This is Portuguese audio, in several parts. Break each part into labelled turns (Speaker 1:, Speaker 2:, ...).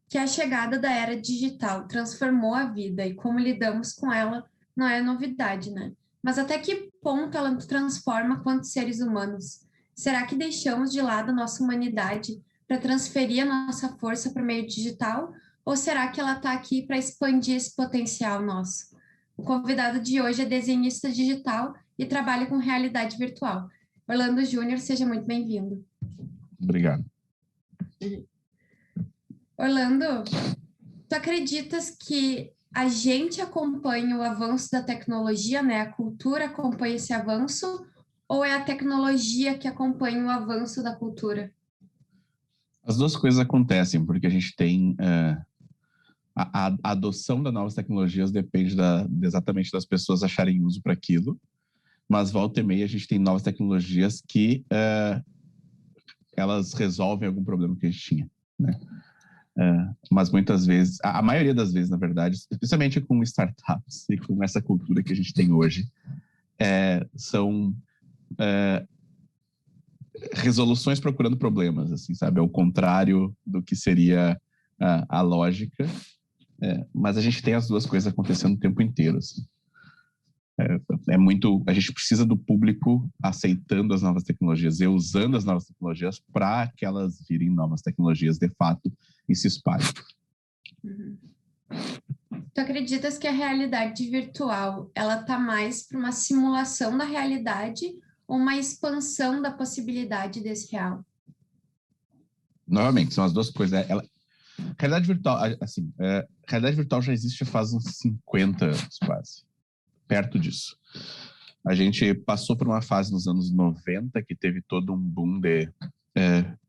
Speaker 1: Que a chegada da era digital transformou a vida e como lidamos com ela não é novidade, né? Mas até que ponto ela nos transforma quanto seres humanos? Será que deixamos de lado a nossa humanidade para transferir a nossa força para o meio digital? Ou será que ela está aqui para expandir esse potencial nosso? O convidado de hoje é desenhista digital e trabalha com realidade virtual. Orlando Júnior, seja muito bem-vindo.
Speaker 2: Obrigado.
Speaker 1: Orlando, tu acreditas que a gente acompanha o avanço da tecnologia, né? A cultura acompanha esse avanço, ou é a tecnologia que acompanha o avanço da cultura?
Speaker 2: As duas coisas acontecem, porque a gente tem a adoção das novas tecnologias depende exatamente das pessoas acharem uso para aquilo, mas volta e meia a gente tem novas tecnologias que elas resolvem algum problema que a gente tinha, né? Mas muitas vezes, a maioria das vezes, na verdade, especialmente com startups e com essa cultura que a gente tem hoje, são resoluções procurando problemas, assim, sabe? Ao contrário do que seria a lógica, mas a gente tem as duas coisas acontecendo o tempo inteiro, assim. A gente precisa do público aceitando as novas tecnologias e usando as novas tecnologias para que elas virem novas tecnologias de fato e se espalhem.
Speaker 1: Uhum. Tu acreditas que a realidade virtual ela tá mais para uma simulação da realidade ou uma expansão da possibilidade desse real?
Speaker 2: Novamente, são as duas coisas. Realidade virtual, assim, realidade virtual já existe faz uns 50 anos, quase. Perto disso. A gente passou por uma fase nos anos 90 que teve todo um boom de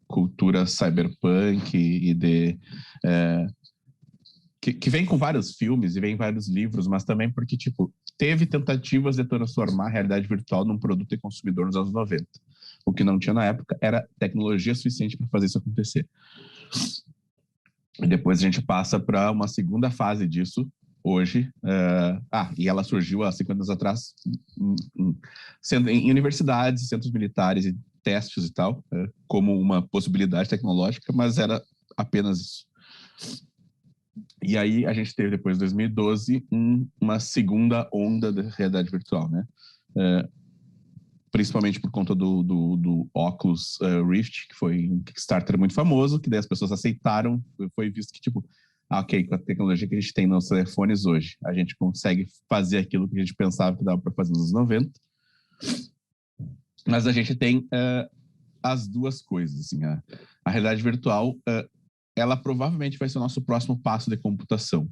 Speaker 2: cultura cyberpunk e que vem com vários filmes e vem vários livros, mas também porque, tipo, teve tentativas de transformar a realidade virtual num produto de consumidor nos anos 90. O que não tinha na época era tecnologia suficiente para fazer isso acontecer. E depois a gente passa para uma segunda fase disso, hoje, e ela surgiu há 50 anos atrás em universidades, centros militares e testes e tal, como uma possibilidade tecnológica, mas era apenas isso. E aí a gente teve depois de 2012 uma segunda onda de realidade virtual, né? Principalmente por conta do Oculus Rift, que foi um Kickstarter muito famoso, que daí as pessoas aceitaram, foi visto que, tipo, ok, com a tecnologia que a gente tem nos telefones hoje, a gente consegue fazer aquilo que a gente pensava que dava para fazer nos anos 90, mas a gente tem as duas coisas, assim, a realidade virtual, ela provavelmente vai ser o nosso próximo passo de computação.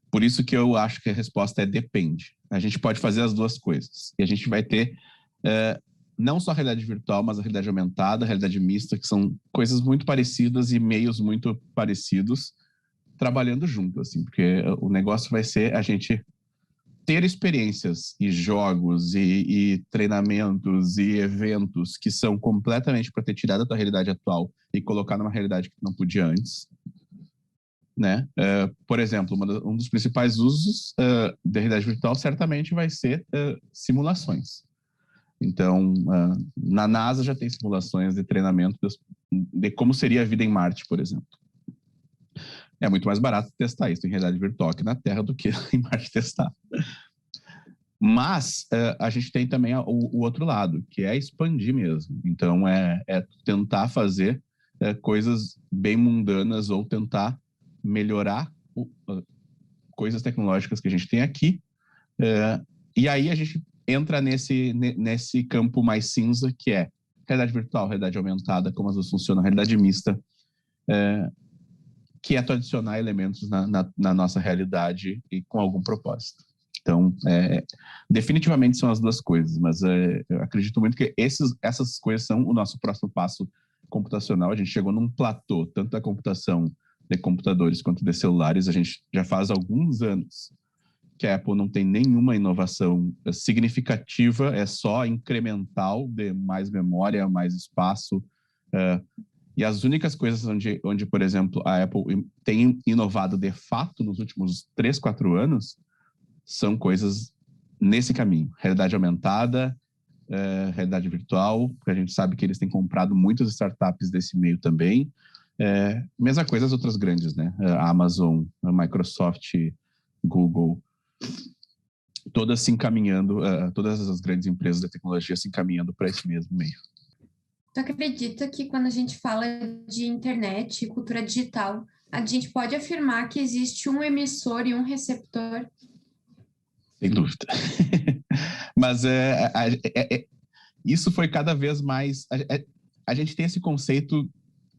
Speaker 2: Por isso que eu acho que a resposta é depende. A gente pode fazer as duas coisas, e a gente vai ter não só a realidade virtual, mas a realidade aumentada, a realidade mista, que são coisas muito parecidas e meios muito parecidos, trabalhando junto, assim, porque o negócio vai ser a gente ter experiências e jogos e treinamentos e eventos que são completamente para ter tirado da realidade atual e colocar numa realidade que não podia antes, né? Por exemplo, um dos principais usos da realidade virtual certamente vai ser simulações. Então, na NASA já tem simulações de treinamento de como seria a vida em Marte, por exemplo. É muito mais barato testar isso em realidade virtual aqui na Terra do que em Marte testar. Mas a gente tem também o outro lado, que é expandir mesmo. Então, é tentar fazer coisas bem mundanas ou tentar melhorar coisas tecnológicas que a gente tem aqui. E aí a gente entra nesse campo mais cinza, que é realidade virtual, realidade aumentada, como as duas funcionam, realidade mista, que é tu adicionar elementos na nossa realidade e com algum propósito. Então, definitivamente são as duas coisas, mas eu acredito muito que essas coisas são o nosso próximo passo computacional. A gente chegou num platô, tanto da computação de computadores quanto de celulares. A gente já faz alguns anos que a Apple não tem nenhuma inovação significativa, é só incremental de mais memória, mais espaço. E as únicas coisas onde, por exemplo, a Apple tem inovado de fato nos últimos 3, 4 anos são coisas nesse caminho. Realidade aumentada, realidade virtual, porque a gente sabe que eles têm comprado muitas startups desse meio também. Mesma coisa as outras grandes, né? A Amazon, a Microsoft, Google, todas se encaminhando, todas as grandes empresas da tecnologia se encaminhando para esse mesmo meio.
Speaker 1: Tu acredita que quando a gente fala de internet e cultura digital, a gente pode afirmar que existe um emissor e um receptor?
Speaker 2: Sem dúvida. Mas isso foi cada vez mais... A gente tem esse conceito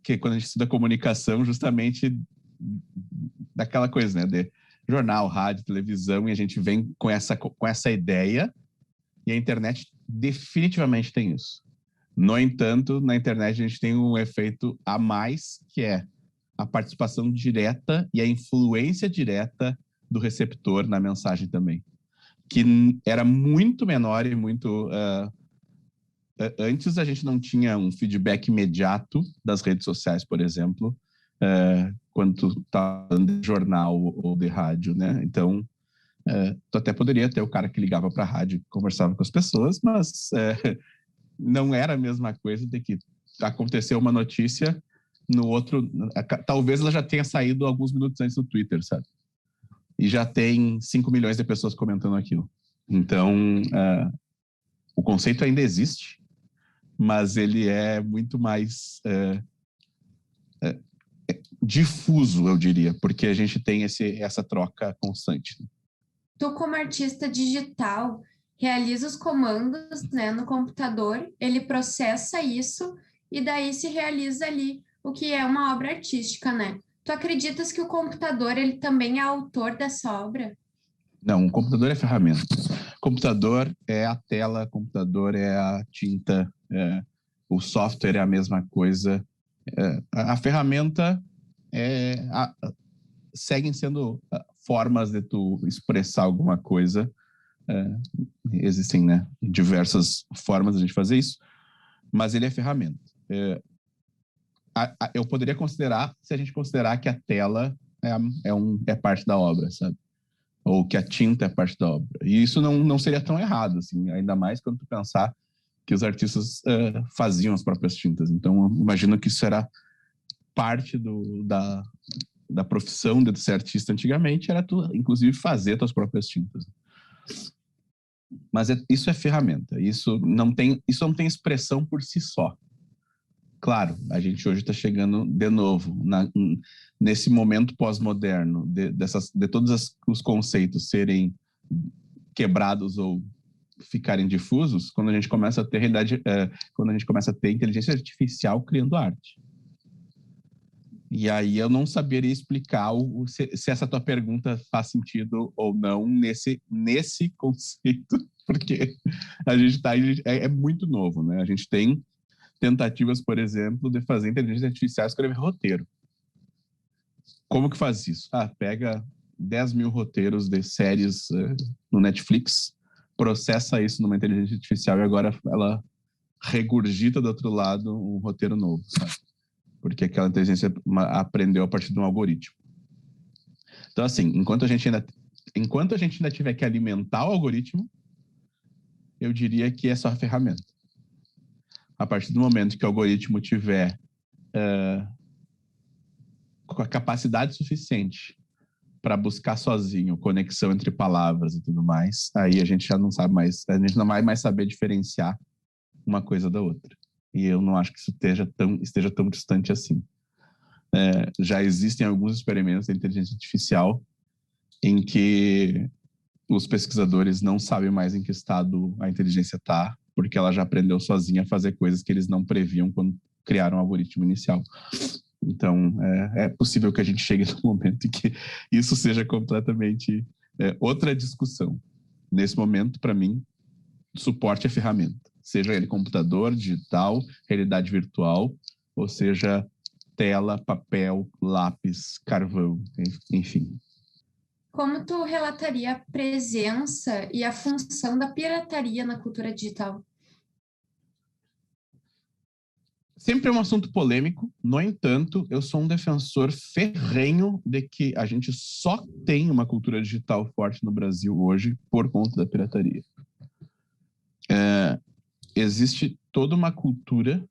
Speaker 2: que quando a gente estuda comunicação, justamente daquela coisa, né? De jornal, rádio, televisão, e a gente vem com essa ideia, e a internet definitivamente tem isso. No entanto, na internet a gente tem um efeito a mais, que é a participação direta e a influência direta do receptor na mensagem também, que era muito menor e muito... Antes a gente não tinha um feedback imediato das redes sociais, por exemplo, quando tu tá falando de jornal ou de rádio, né? Então, tu até poderia ter o cara que ligava para a rádio e conversava com as pessoas, mas não era a mesma coisa de que aconteceu uma notícia no outro... Talvez ela já tenha saído alguns minutos antes no Twitter, sabe? E já tem 5 milhões de pessoas comentando aquilo. Então, o conceito ainda existe, mas ele é muito mais difuso, eu diria, porque a gente tem essa troca constante.
Speaker 1: Tu, como artista digital, realiza os comandos, né, no computador, ele processa isso e daí se realiza ali o que é uma obra artística, né? Tu acreditas que o computador, ele também é autor dessa obra?
Speaker 2: Não, o computador é ferramenta. Computador é a tela, computador é a tinta, o software é a mesma coisa. A ferramenta seguem sendo formas de tu expressar alguma coisa. Existem, né, diversas formas de a gente fazer isso, mas ele é ferramenta. Eu poderia considerar, se a gente considerar que a tela é parte da obra, sabe? Ou que a tinta é parte da obra. E isso não seria tão errado, assim, ainda mais quando tu pensar que os artistas faziam as próprias tintas. Então, eu imagino que isso era parte da profissão de ser artista antigamente, era tu, inclusive, fazer tuas próprias tintas. Mas isso é ferramenta. Isso não tem expressão por si só. Claro, a gente hoje está chegando de novo nesse momento pós-moderno de todos os conceitos serem quebrados ou ficarem difusos, quando a gente começa a ter quando a gente começa a ter inteligência artificial criando arte. E aí eu não saberia explicar se essa tua pergunta faz sentido ou não nesse conceito, porque a gente é muito novo, né? A gente tem tentativas, por exemplo, de fazer inteligência artificial escrever roteiro. Como que faz isso? Pega 10 mil roteiros de séries no Netflix, processa isso numa inteligência artificial e agora ela regurgita do outro lado um roteiro novo, sabe? Porque aquela inteligência aprendeu a partir de um algoritmo. Então, assim, enquanto a gente ainda tiver que alimentar o algoritmo, eu diria que é só a ferramenta. A partir do momento que o algoritmo tiver com a capacidade suficiente para buscar sozinho conexão entre palavras e tudo mais, aí a gente já não sabe mais, a gente não vai mais saber diferenciar uma coisa da outra. E eu não acho que isso esteja tão distante assim. Já existem alguns experimentos de inteligência artificial em que os pesquisadores não sabem mais em que estado a inteligência está, porque ela já aprendeu sozinha a fazer coisas que eles não previam quando criaram o algoritmo inicial. Então, é possível que a gente chegue no momento em que isso seja completamente outra discussão. Nesse momento, para mim, suporte é ferramenta. Seja ele computador, digital, realidade virtual, ou seja, tela, papel, lápis, carvão, enfim.
Speaker 1: Como tu relataria a presença e a função da pirataria na cultura digital?
Speaker 2: Sempre é um assunto polêmico, no entanto, eu sou um defensor ferrenho de que a gente só tem uma cultura digital forte no Brasil hoje por conta da pirataria. Existe toda uma cultura,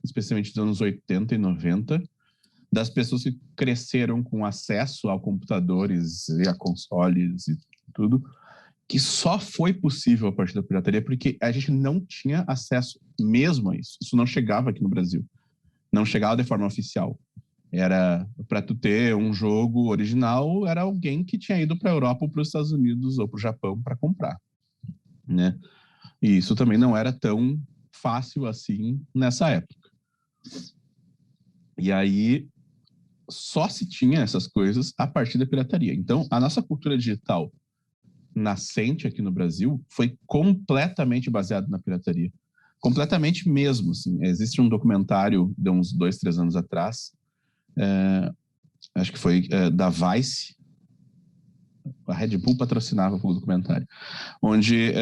Speaker 2: especialmente dos anos 80 e 90, das pessoas que cresceram com acesso a computadores e a consoles e tudo, que só foi possível a partir da pirataria porque a gente não tinha acesso mesmo a isso. Isso não chegava aqui no Brasil. Não chegava de forma oficial. Era para tu ter um jogo original, era alguém que tinha ido para a Europa ou para os Estados Unidos ou para o Japão para comprar, né? E isso também não era tão fácil assim nessa época. E aí só se tinha essas coisas a partir da pirataria. Então, a nossa cultura digital nascente aqui no Brasil foi completamente baseada na pirataria. Completamente mesmo, assim. Existe um documentário de uns 2, 3 anos atrás, acho que foi da Vice, a Red Bull patrocinava o documentário, onde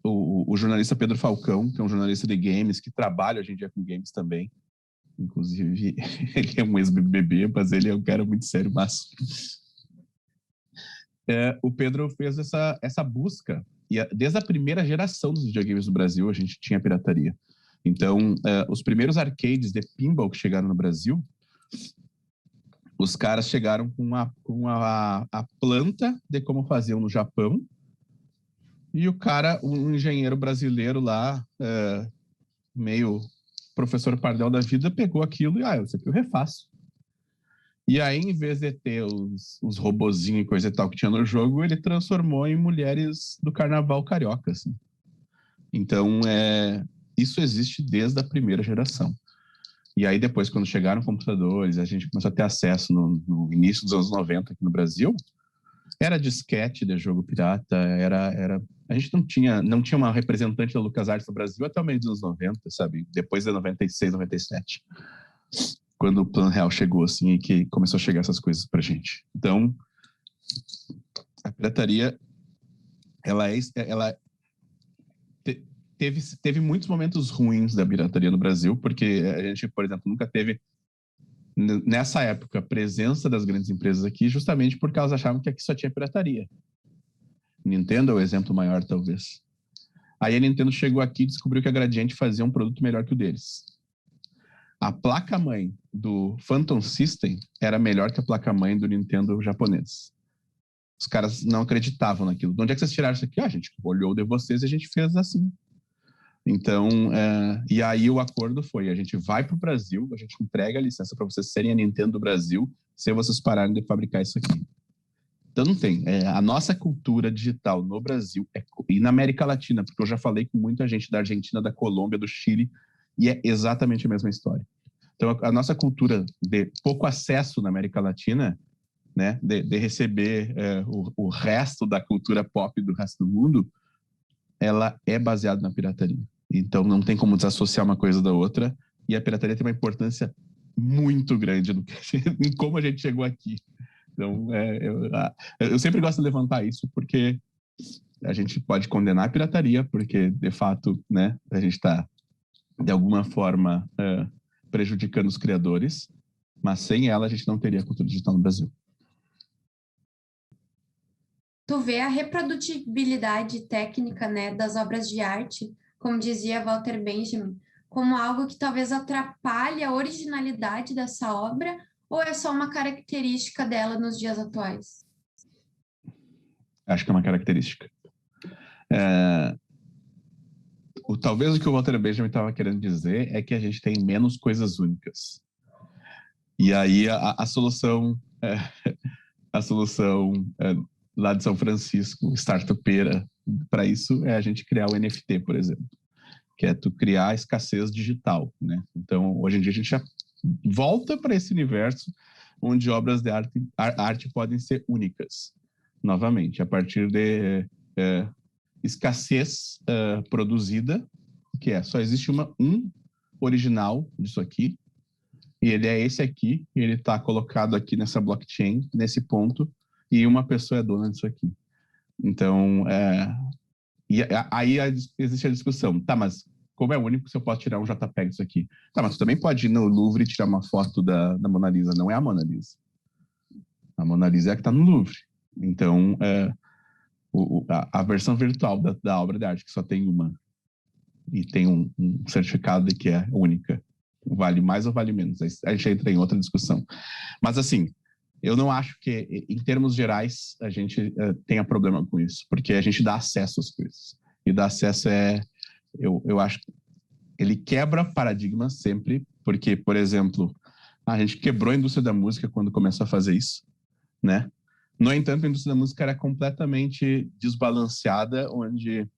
Speaker 2: o jornalista Pedro Falcão, que é um jornalista de games, que trabalha hoje em dia com games também, inclusive ele é um ex-BBB, mas ele é um cara muito sério, mas o Pedro fez essa busca, e desde a primeira geração dos videogames no Brasil a gente tinha pirataria. Então, os primeiros arcades de pinball que chegaram no Brasil, os caras chegaram com a planta de como faziam no Japão, e o cara, um engenheiro brasileiro lá, meio professor Pardel da vida, pegou aquilo e, isso aqui eu refaço. E aí, em vez de ter os robozinhos e coisa e tal que tinha no jogo, ele transformou em mulheres do carnaval carioca, assim. Então, isso existe desde a primeira geração. E aí, depois, quando chegaram computadores, a gente começou a ter acesso no início dos anos 90 aqui no Brasil, era disquete de jogo pirata, a gente não tinha uma representante da LucasArts no Brasil até o meio dos anos 90, sabe? Depois de 96, 97. Quando o Plano Real chegou, assim, e que começou a chegar essas coisas pra gente. Então, a pirataria, ela teve muitos momentos ruins da pirataria no Brasil, porque a gente, por exemplo, nunca teve, nessa época, a presença das grandes empresas aqui, justamente porque elas achavam que aqui só tinha pirataria. Nintendo é o exemplo maior, talvez. Aí a Nintendo chegou aqui e descobriu que a Gradiente fazia um produto melhor que o deles. A placa-mãe do Phantom System era melhor que a placa-mãe do Nintendo japonês. Os caras não acreditavam naquilo. De onde é que vocês tiraram isso aqui? A gente olhou de vocês e a gente fez assim. Então, e aí o acordo foi, a gente vai para o Brasil, a gente entrega a licença para vocês serem a Nintendo do Brasil, se vocês pararem de fabricar isso aqui. Então não tem. A nossa cultura digital no Brasil e na América Latina, porque eu já falei com muita gente da Argentina, da Colômbia, do Chile, e é exatamente a mesma história. Então, a nossa cultura de pouco acesso na América Latina, né, de receber o resto da cultura pop do resto do mundo, ela é baseada na pirataria. Então, não tem como desassociar uma coisa da outra, e a pirataria tem uma importância muito grande em como a gente chegou aqui. Então, eu sempre gosto de levantar isso, porque a gente pode condenar a pirataria, porque, de fato, né, a gente está, de alguma forma, prejudicando os criadores, mas sem ela a gente não teria cultura digital no Brasil.
Speaker 1: Tu vê a reprodutibilidade técnica, né, das obras de arte, como dizia Walter Benjamin, como algo que talvez atrapalhe a originalidade dessa obra, ou é só uma característica dela nos dias atuais?
Speaker 2: Acho que é uma característica. Talvez o que o Walter Benjamin estava querendo dizer é que a gente tem menos coisas únicas. E aí a solução lá de São Francisco, startupeira, para isso é a gente criar o NFT, por exemplo, que é tu criar a escassez digital, né? Então, hoje em dia a gente já volta para esse universo onde obras de arte podem ser únicas, novamente, a partir de escassez produzida, que só existe um original disso aqui, e ele é esse aqui, e ele está colocado aqui nessa blockchain, nesse ponto, e uma pessoa é dona disso aqui. Então, aí existe a discussão, tá, mas como é único, se eu posso tirar um JPEG disso aqui? Tá, mas tu também pode ir no Louvre e tirar uma foto da Mona Lisa, não é a Mona Lisa. A Mona Lisa é a que está no Louvre. Então, a versão virtual da obra de arte, que só tem uma, e tem um certificado de que é única, vale mais ou vale menos? A gente entra em outra discussão. Mas, assim, eu não acho que, em termos gerais, a gente tenha problema com isso, porque a gente dá acesso às coisas. E dar acesso eu acho que ele quebra paradigmas sempre, porque, por exemplo, a gente quebrou a indústria da música quando começou a fazer isso, né? No entanto, a indústria da música era completamente desbalanceada, onde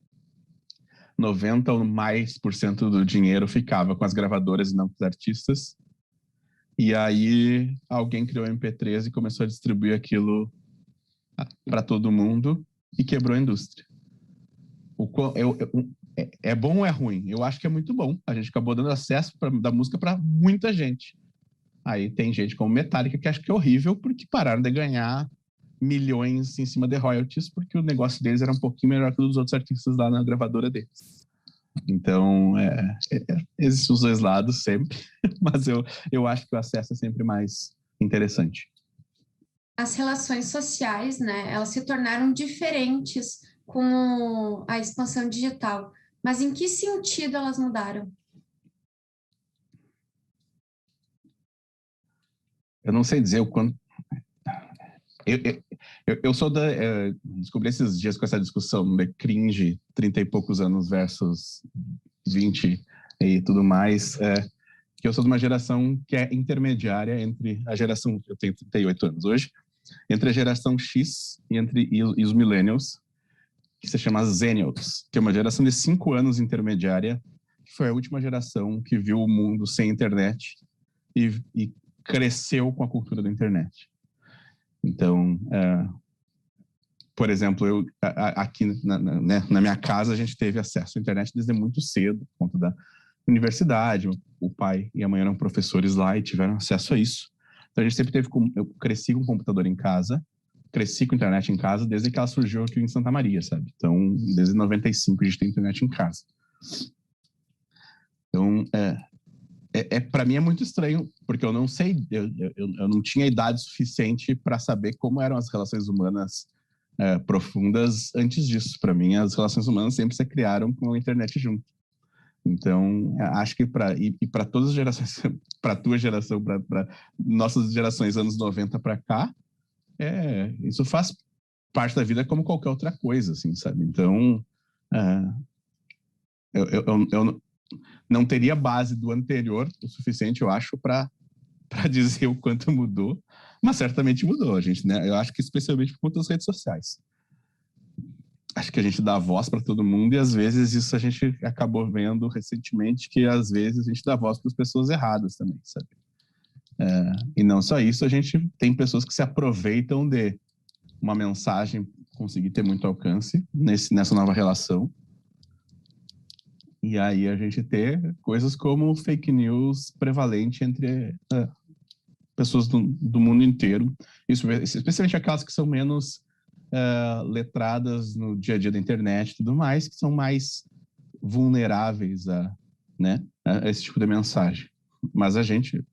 Speaker 2: 90% ou mais do dinheiro ficava com as gravadoras e não com os artistas. E aí alguém criou o MP3 e começou a distribuir aquilo para todo mundo e quebrou a indústria. É bom ou é ruim? Eu acho que é muito bom. A gente acabou dando acesso da música para muita gente. Aí tem gente como Metallica que acha que é horrível porque pararam de ganhar milhões em cima de royalties porque o negócio deles era um pouquinho melhor que o dos outros artistas lá na gravadora deles. Então, existem os dois lados sempre, mas eu acho que o acesso é sempre mais interessante.
Speaker 1: As relações sociais, né, elas se tornaram diferentes com a expansão digital. Mas em que sentido elas mudaram?
Speaker 2: Eu não sei dizer o quanto... Eu sou da... descobri esses dias com essa discussão de cringe, 30 e poucos anos versus 20 e tudo mais, que eu sou de uma geração que é intermediária entre a geração... Eu tenho 38 anos hoje, entre a geração X e os millennials, que se chama Zennials, que é uma geração de 5 anos intermediária, que foi a última geração que viu o mundo sem internet e cresceu com a cultura da internet. Então, por exemplo, aqui na minha casa, a gente teve acesso à internet desde muito cedo, por conta da universidade. O pai e a mãe eram professores lá e tiveram acesso a isso. Então, a gente sempre teve... Eu cresci com um computador em casa, cresci com internet em casa desde que ela surgiu aqui em Santa Maria, sabe? Então, desde 95 a gente tem internet em casa. Então, para mim é muito estranho, porque eu não sei, eu não tinha idade suficiente para saber como eram as relações humanas profundas antes disso. Para mim, as relações humanas sempre se criaram com a internet junto. Então, acho que para todas as gerações, para a tua geração, para nossas gerações anos 90 para cá, isso faz parte da vida como qualquer outra coisa, assim, sabe? Então, eu não teria base do anterior o suficiente, eu acho, para dizer o quanto mudou, mas certamente mudou, a gente, né? Eu acho que especialmente por conta das redes sociais. Acho que a gente dá voz para todo mundo e às vezes isso a gente acabou vendo recentemente, que às vezes a gente dá voz para as pessoas erradas também, sabe? E não só isso, a gente tem pessoas que se aproveitam de uma mensagem conseguir ter muito alcance nessa nova relação. E aí a gente ter coisas como fake news prevalente entre pessoas do mundo inteiro, isso, especialmente aquelas que são menos letradas no dia a dia da internet e tudo mais, que são mais vulneráveis a esse tipo de mensagem. Mas a gente...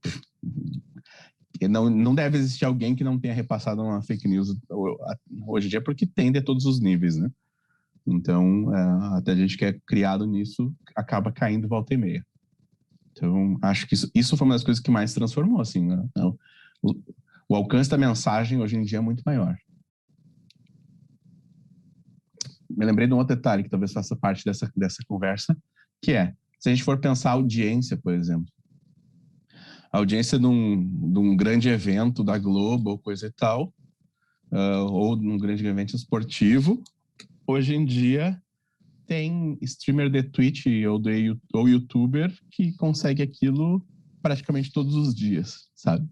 Speaker 2: Não deve existir alguém que não tenha repassado uma fake news hoje em dia, porque tem de todos os níveis, né? Então, até a gente que é criado nisso acaba caindo volta e meia. Então, acho que isso foi uma das coisas que mais transformou, assim, né? O alcance da mensagem hoje em dia é muito maior. Me lembrei de um outro detalhe que talvez faça parte dessa conversa, que se a gente for pensar a audiência, por exemplo, a audiência de um grande evento da Globo ou coisa e tal, ou de um grande evento esportivo, hoje em dia tem streamer de Twitch ou youtuber que consegue aquilo praticamente todos os dias, sabe?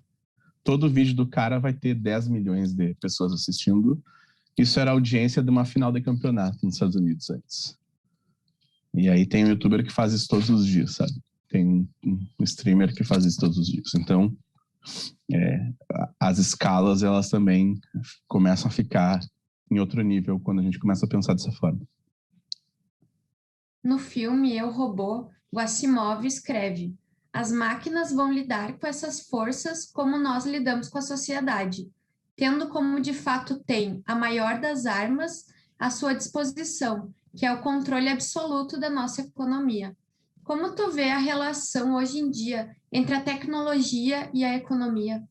Speaker 2: Todo vídeo do cara vai ter 10 milhões de pessoas assistindo. Isso era a audiência de uma final de campeonato nos Estados Unidos antes. E aí tem um youtuber que faz isso todos os dias, sabe? tem um streamer que faz isso todos os dias. Então, as escalas, elas também começam a ficar em outro nível quando a gente começa a pensar dessa forma.
Speaker 1: No filme Eu, Robô, o Asimov escreve: as máquinas vão lidar com essas forças como nós lidamos com a sociedade, tendo como de fato tem a maior das armas à sua disposição, que é o controle absoluto da nossa economia. Como tu vê a relação hoje em dia entre a tecnologia e a economia?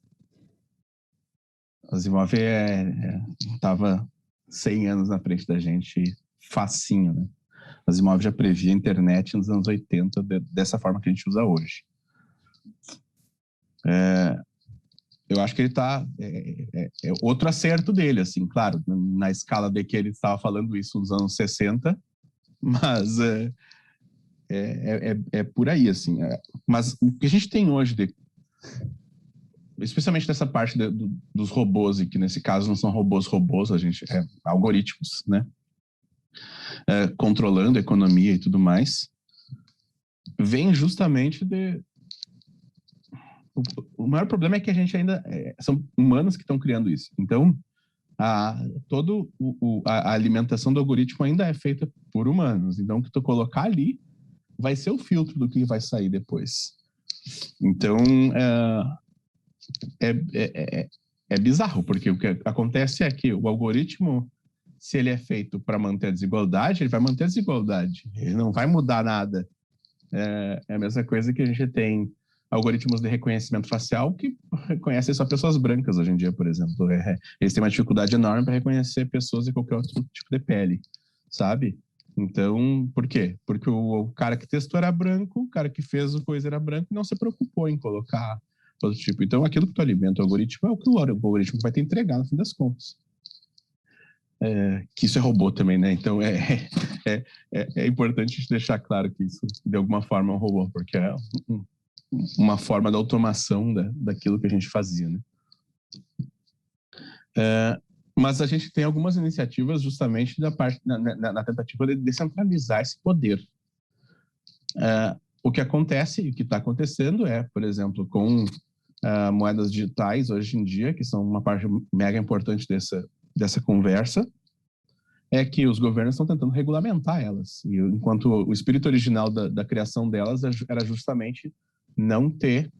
Speaker 2: Asimov estava 100 anos na frente da gente, facinho, né? Asimov já previa a internet nos anos 80 dessa forma que a gente usa hoje. Eu acho que ele está... outro acerto dele, assim, claro, na escala de que ele estava falando isso nos anos 60, mas é por aí, assim. Mas o que a gente tem hoje, especialmente nessa parte dos robôs, e que nesse caso não são robôs, a gente algoritmos, né? Controlando a economia e tudo mais, vem justamente o maior problema é que a gente ainda... são humanos que estão criando isso. Então, toda a alimentação do algoritmo ainda é feita por humanos. Então, o que tu colocar ali vai ser o filtro do que vai sair depois. Então, é bizarro, porque o que acontece é que o algoritmo, se ele é feito para manter a desigualdade, ele vai manter a desigualdade. Ele não vai mudar nada. É a mesma coisa que a gente tem algoritmos de reconhecimento facial que reconhecem só pessoas brancas hoje em dia, por exemplo. Eles têm uma dificuldade enorme para reconhecer pessoas de qualquer outro tipo de pele, sabe? Então, por quê? Porque o cara que testou era branco, o cara que fez a coisa era branco e não se preocupou em colocar outro tipo. Então, aquilo que tu alimenta o algoritmo é o que o algoritmo vai te entregar, no fim das contas. Que isso é robô também, né? Então, é importante deixar claro que isso, de alguma forma, é um robô, porque é uma forma da automação daquilo que a gente fazia, né? Mas a gente tem algumas iniciativas justamente na tentativa de descentralizar esse poder. O que acontece e o que está acontecendo por exemplo, com moedas digitais hoje em dia, que são uma parte mega importante dessa conversa, é que os governos estão tentando regulamentar elas. E, enquanto o espírito original da criação delas era justamente não ter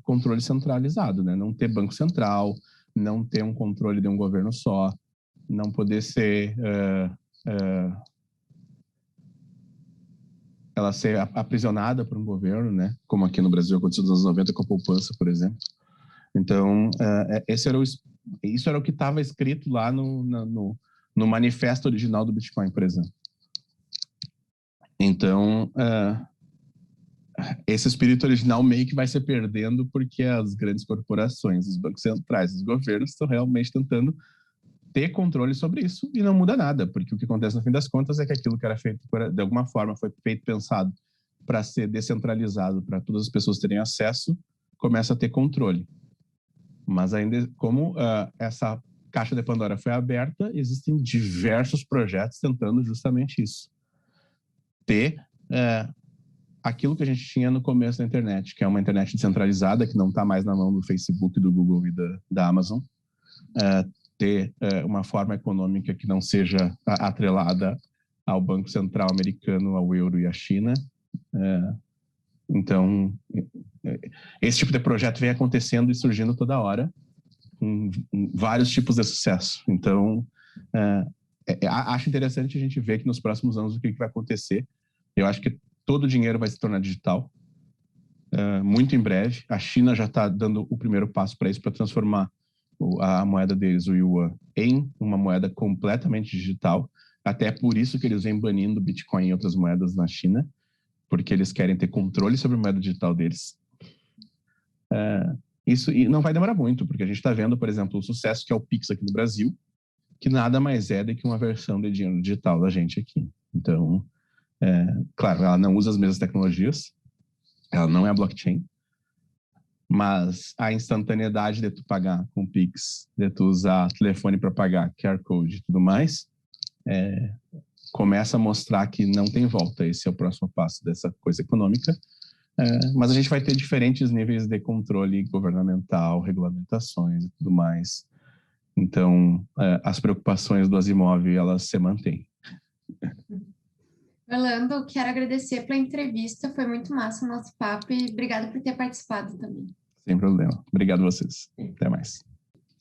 Speaker 2: controle centralizado, né? Não ter banco central, não ter um controle de um governo só, não poder ser... ela ser aprisionada por um governo, né? Como aqui no Brasil aconteceu nos anos 90 com a poupança, por exemplo. Então, isso era o que estava escrito lá no manifesto original do Bitcoin, por exemplo. Então, esse espírito original meio que vai se perdendo porque as grandes corporações, os bancos centrais, os governos estão realmente tentando ter controle sobre isso e não muda nada, porque o que acontece no fim das contas é que aquilo que era feito, de alguma forma, foi feito, pensado para ser descentralizado, para todas as pessoas terem acesso, começa a ter controle. Mas ainda, como essa caixa de Pandora foi aberta, existem diversos projetos tentando justamente isso. Ter aquilo que a gente tinha no começo da internet, que é uma internet descentralizada, que não está mais na mão do Facebook, do Google e da Amazon. Ter uma forma econômica que não seja atrelada ao Banco Central americano, ao euro e à China. Então, esse tipo de projeto vem acontecendo e surgindo toda hora, com vários tipos de sucesso. Então, acho interessante a gente ver que nos próximos anos o que vai acontecer. Eu acho que todo o dinheiro vai se tornar digital, muito em breve. A China já está dando o primeiro passo para isso, para transformar a moeda deles, o Yuan, em uma moeda completamente digital. Até por isso que eles vêm banindo Bitcoin e outras moedas na China, porque eles querem ter controle sobre a moeda digital deles. Isso e não vai demorar muito, porque a gente está vendo, por exemplo, o sucesso que é o Pix aqui no Brasil, que nada mais é do que uma versão de dinheiro digital da gente aqui. Então, claro, ela não usa as mesmas tecnologias, ela não é blockchain, mas a instantaneidade de tu pagar com Pix, de tu usar telefone para pagar, QR Code e tudo mais, começa a mostrar que não tem volta. Esse é o próximo passo dessa coisa econômica. Mas a gente vai ter diferentes níveis de controle governamental, regulamentações e tudo mais. Então, as preocupações do Asimov, elas se mantêm.
Speaker 1: Orlando, quero agradecer pela entrevista, foi muito massa o nosso papo e obrigada por ter participado também.
Speaker 2: Sem problema. Obrigado a vocês. Até mais.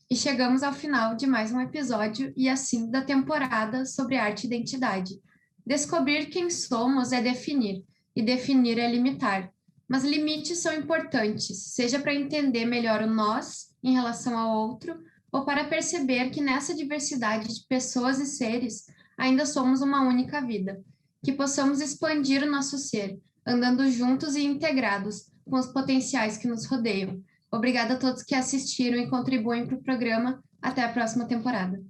Speaker 1: E chegamos ao final de mais um episódio e assim da temporada sobre arte e identidade. Descobrir quem somos é definir, e definir é limitar. Mas limites são importantes, seja para entender melhor o nós em relação ao outro, ou para perceber que nessa diversidade de pessoas e seres ainda somos uma única vida. Que possamos expandir o nosso ser, andando juntos e integrados com os potenciais que nos rodeiam. Obrigada a todos que assistiram e contribuem para o programa. Até a próxima temporada.